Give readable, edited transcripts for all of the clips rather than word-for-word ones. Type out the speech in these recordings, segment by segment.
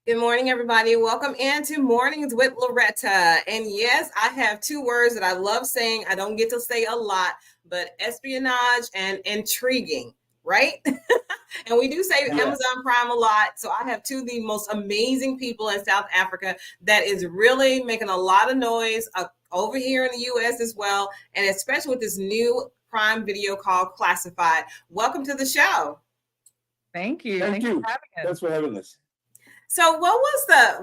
Good morning, everybody. Welcome into Mornings with Loretta. And yes, I have two words that I love saying. I don't get to say a lot, but espionage and intriguing, right? And we do say Amazon Prime a lot. So I have two of the most amazing people in South Africa that is really making a lot of noise over here in the US as well. And especially with this new Prime video called Classified. Welcome to the show. Thank you. Thank you. Thanks for having us. So what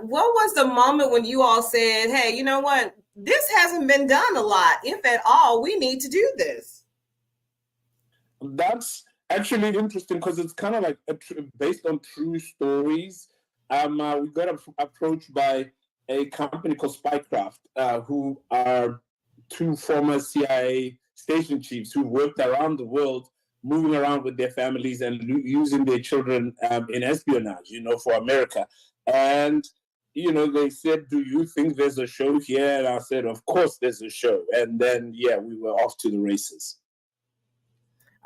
was the moment when you all said, hey, you know what? This hasn't been done a lot. If at all, we need to do this. That's actually interesting because it's kind of like based on true stories. We got approached by a company called Spycraft, who are two former CIA station chiefs who worked around the world, moving around with their families and using their children in espionage, for America. And, they said, do you think there's a show here? And I said, of course there's a show. And then, we were off to the races.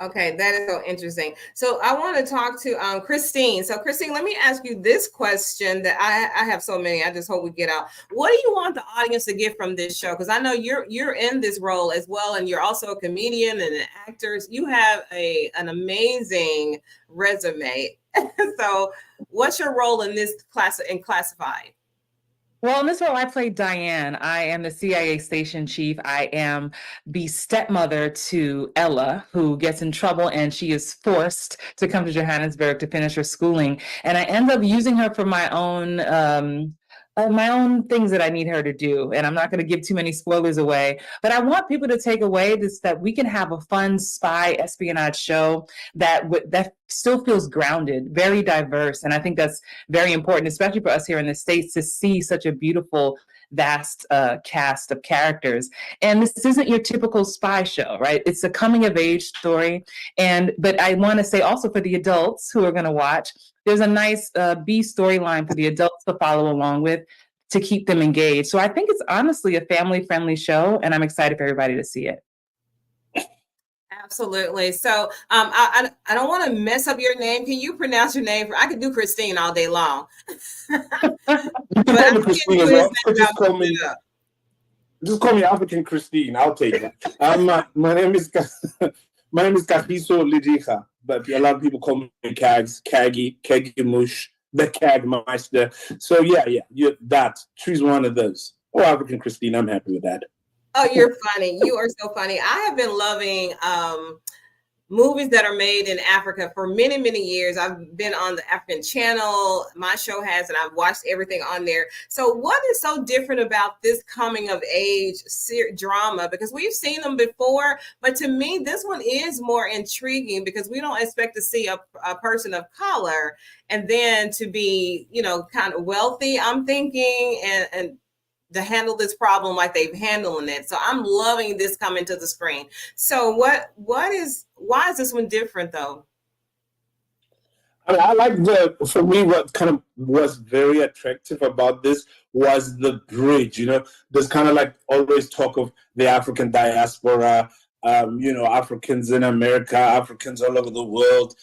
Okay, that is so interesting. So I want to talk to Christine. So Christine, let me ask you this question that I have so many. I just hope we get out. What do you want the audience to get from this show? Because I know you're in this role as well, and you're also a comedian and an actor. You have an amazing resume. So what's your role in this class in Classified? Well, in this role, I play Diane. I am the CIA station chief. I am the stepmother to Ella, who gets in trouble, and she is forced to come to Johannesburg to finish her schooling. And I end up using her for my own things that I need her to do. And I'm not going to give too many spoilers away, but I want people to take away this, that we can have a fun spy espionage show that still feels grounded, very diverse. And I think that's very important, especially for us here in the States, to see such a beautiful, vast cast of characters. And this isn't your typical spy show, right? It's a coming of age story. But I want to say also for the adults who are going to watch, there's a nice B storyline for the adults to follow along with to keep them engaged. So I think it's honestly a family-friendly show, and I'm excited for everybody to see it. Absolutely. So I don't want to mess up your name. Can you pronounce your name? I could do Christine all day long. But Christine as well. Just call me African Christine. I'll take it. My name is Kagiso Lediga, but a lot of people call me Kags, Kagimush, the Kagmeister. So that. Choose one of those. Or African Christine. I'm happy with that. Oh, you're funny. You are so funny. I have been loving movies that are made in Africa for many, many years. I've been on the African channel. My show has, and I've watched everything on there. So what is so different about this coming of age drama? Because we've seen them before, but to me, this one is more intriguing because we don't expect to see a person of color and then to be, kind of wealthy, I'm thinking, and to handle this problem like they've handled it. So I'm loving this coming to the screen. So why is this one different though? I like for me, what kind of was very attractive about this was the bridge, there's kind of like always talk of the African diaspora, Africans in America, Africans all over the world,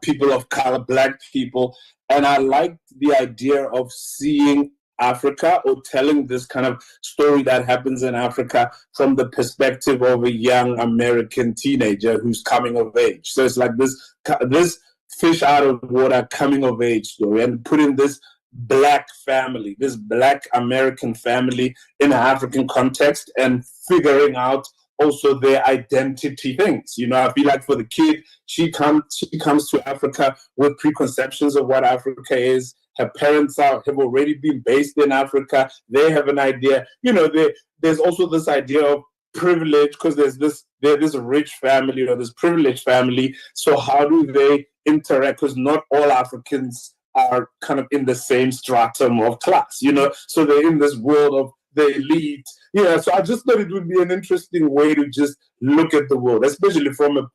people of color, Black people. And I liked the idea of seeing Africa or telling this kind of story that happens in Africa from the perspective of a young American teenager who's coming of age. So it's like this fish out of water coming of age story, and putting this Black family, this Black American family in an African context and figuring out also their identity things. I feel like for the kid, she comes to Africa with preconceptions of what Africa is. Her parents have already been based in Africa. They have an idea. There's also this idea of privilege because there's this rich family or this privileged family. So how do they interact? Because not all Africans are kind of in the same stratum of class, So they're in this world of the elite. So I just thought it would be an interesting way to just look at the world, especially for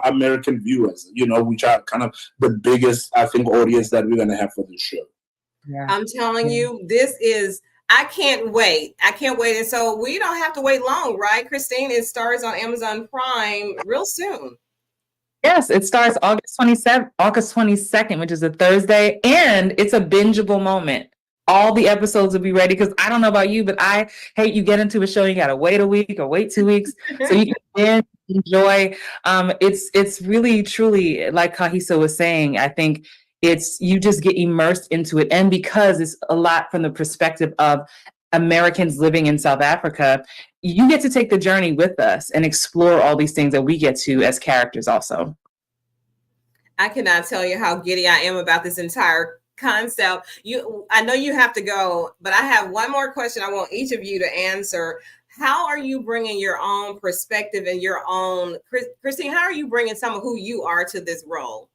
American viewers, which are kind of the biggest, I think, audience that we're going to have for this show. Yeah. I'm telling you, I can't wait. And so we don't have to wait long, right, Christine? It starts on Amazon Prime real soon. Yes, it starts August 22nd, which is a Thursday, and it's a bingeable moment. All the episodes will be ready because I don't know about you, but I hate you get into a show, you gotta wait a week or wait 2 weeks. So you can enjoy. It's really truly like Kahiso was saying, I think it's you just get immersed into it. And because it's a lot from the perspective of Americans living in South Africa, you get to take the journey with us and explore all these things that we get to as characters also. I cannot tell you how giddy I am about this entire concept. I know you have to go, but I have one more question I want each of you to answer. How are you bringing your own perspective and your own, Christine, how are you bringing some of who you are to this role?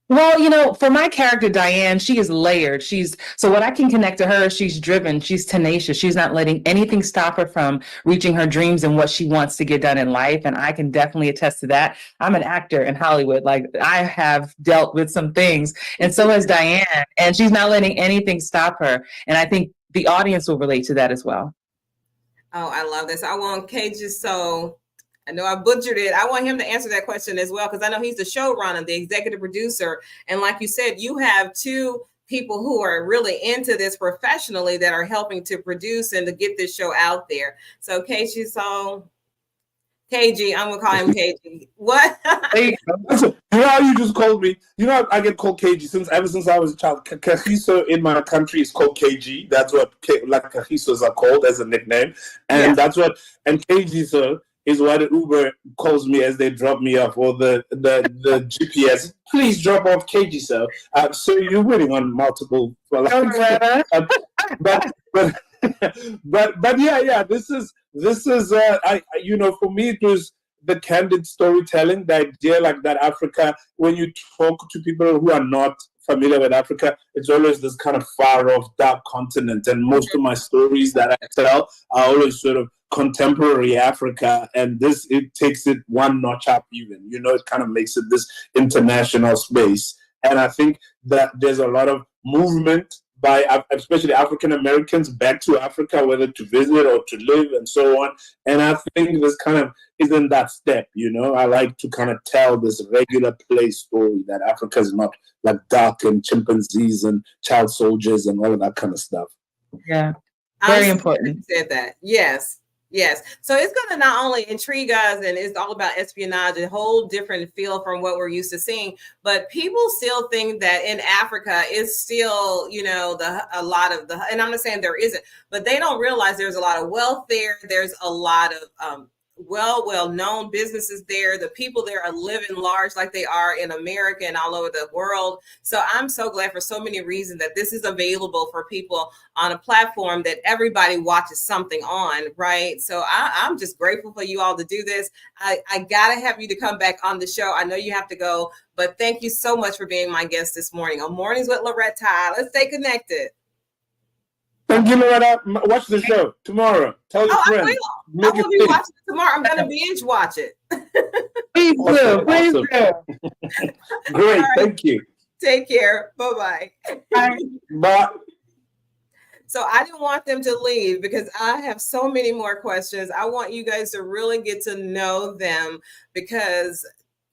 Well, for my character, Diane, she is layered. So what I can connect to her, she's driven, she's tenacious. She's not letting anything stop her from reaching her dreams and what she wants to get done in life. And I can definitely attest to that. I'm an actor in Hollywood. Like I have dealt with some things, and so has Diane, and she's not letting anything stop her. And I think the audience will relate to that as well. Oh, I love this. I want Kagiso. I know I butchered it. I want him to answer that question as well, because I know he's the showrunner, the executive producer. And like you said, you have two people who are really into this professionally that are helping to produce and to get this show out there. So KG, I'm gonna call him KG. What? You know how you just called me? You know I get called KG ever since I was a child. Kagiso in my country is called KG. That's what Kagisos are called as a nickname, and that's what KG is what Uber calls me as they drop me off, or the GPS. Please drop off KG. So you're winning on multiple. But yeah. This is for me it was the candid storytelling, the idea like that Africa. When you talk to people who are not familiar with Africa, it's always this kind of far off, dark continent, and most of my stories that I tell are always sort of contemporary Africa, and it takes it one notch up even. It kind of makes it this international space, and I think that there's a lot of movement by especially African Americans back to Africa, whether to visit or to live and so on. And I think this kind of is in that step. I like to kind of tell this regular play story that Africa is not like dark and chimpanzees and child soldiers and all of that kind of stuff. Yeah, very important. You said that. Yes. So it's going to not only intrigue us, and it's all about espionage, a whole different feel from what we're used to seeing. But people still think that in Africa is still, a lot of and I'm not saying there isn't, but they don't realize there's a lot of wealth there. There's a lot of well-known businesses there. The people there are living large like they are in America and all over the world. So I'm so glad for so many reasons that this is available for people on a platform that everybody watches something on, right? So I'm just grateful for you all to do this. I gotta have you to come back on the show. I know you have to go, but thank you so much for being my guest this morning on Mornings with Loretta. Let's stay connected. Thank you, Loretta. Watch the show tomorrow. Tell your friends. I will be watching it tomorrow. I'm going to binge watch it. Please do. Please do. Great. Right. Thank you. Take care. Bye-bye. Bye. So I didn't want them to leave because I have so many more questions. I want you guys to really get to know them, because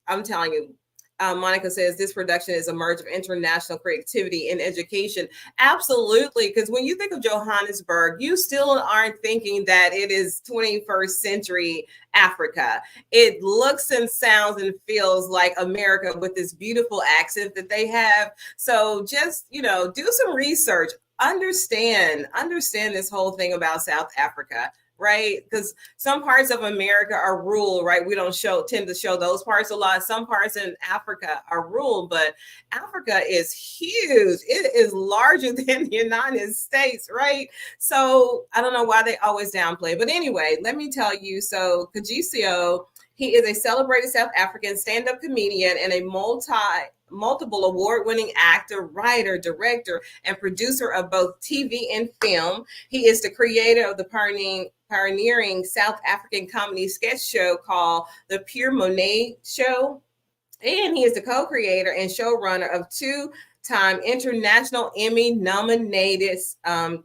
I'm telling you, Monica says this production is a merge of international creativity and education. Absolutely, because when you think of Johannesburg, you still aren't thinking that it is 21st century Africa. It looks and sounds and feels like America with this beautiful accent that they have. So just, do some research. Understand this whole thing about South Africa. Right? Because some parts of America are rural, right? We don't tend to show those parts a lot. Some parts in Africa are rural, but Africa is huge. It is larger than the United States, right? So I don't know why they always downplay. But anyway, let me tell you. So Kagiso, he is a celebrated South African stand-up comedian and a multiple award-winning actor, writer, director, and producer of both TV and film. He is the creator of the pioneering South African comedy sketch show called The Pure Monet Show. And he is the co-creator and showrunner of two time International Emmy nominated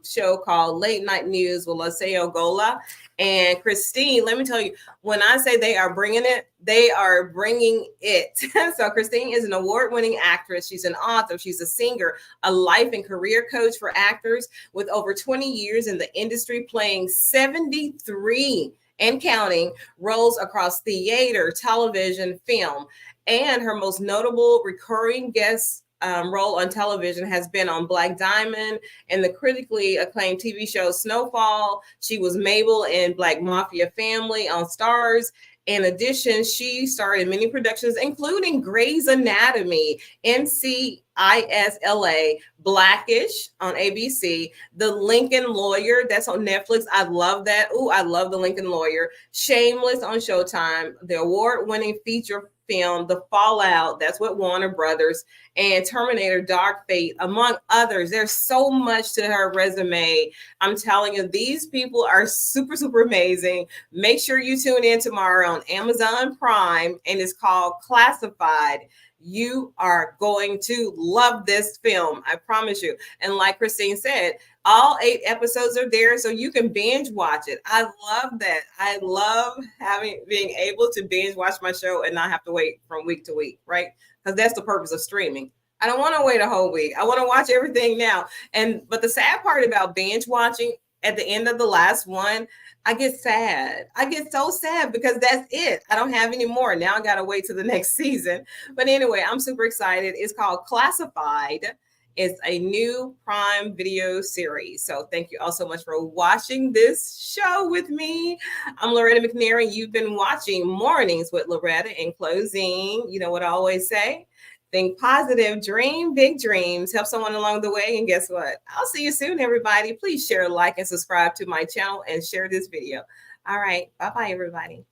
show called Late Night News with Laseo Gola and Christine. Let me tell you, when I say they are bringing it, they are bringing it. So Christine is an award-winning actress. She's an author. She's a singer, a life and career coach for actors with over 20 years in the industry, playing 73 and counting roles across theater, television, film. And her most notable recurring guest role on television has been on Black Diamond and the critically acclaimed TV show Snowfall. She was Mabel in Black Mafia Family on Starz. In addition, she starred in many productions, including Grey's Anatomy, NCISLA, Blackish on ABC, The Lincoln Lawyer, that's on Netflix. I love that. Ooh, I love The Lincoln Lawyer. Shameless on Showtime, the award-winning feature film, The Fallout, that's with Warner Brothers, and Terminator Dark Fate, among others. There's so much to her resume. I'm telling you, these people are super, super amazing. Make sure you tune in tomorrow on Amazon Prime, and it's called Classified. You are going to love this film, I promise you. And like Christine said, all 8 episodes are there, so you can binge watch it. I love that. I love being able to binge watch my show and not have to wait from week to week, right? Because that's the purpose of streaming. I don't want to wait a whole week. I want to watch everything now. But the sad part about binge watching, at the end of the last one, I get sad. I get so sad because that's it. I don't have any more. Now I got to wait to the next season. But anyway, I'm super excited. It's called Classified. It's a new Prime Video series. So thank you all so much for watching this show with me. I'm Loretta McNair. You've been watching Mornings with Loretta. In closing, you know what I always say? Think positive, dream big dreams, help someone along the way. And guess what? I'll see you soon, everybody. Please share, like, and subscribe to my channel and share this video. All right. Bye-bye, everybody.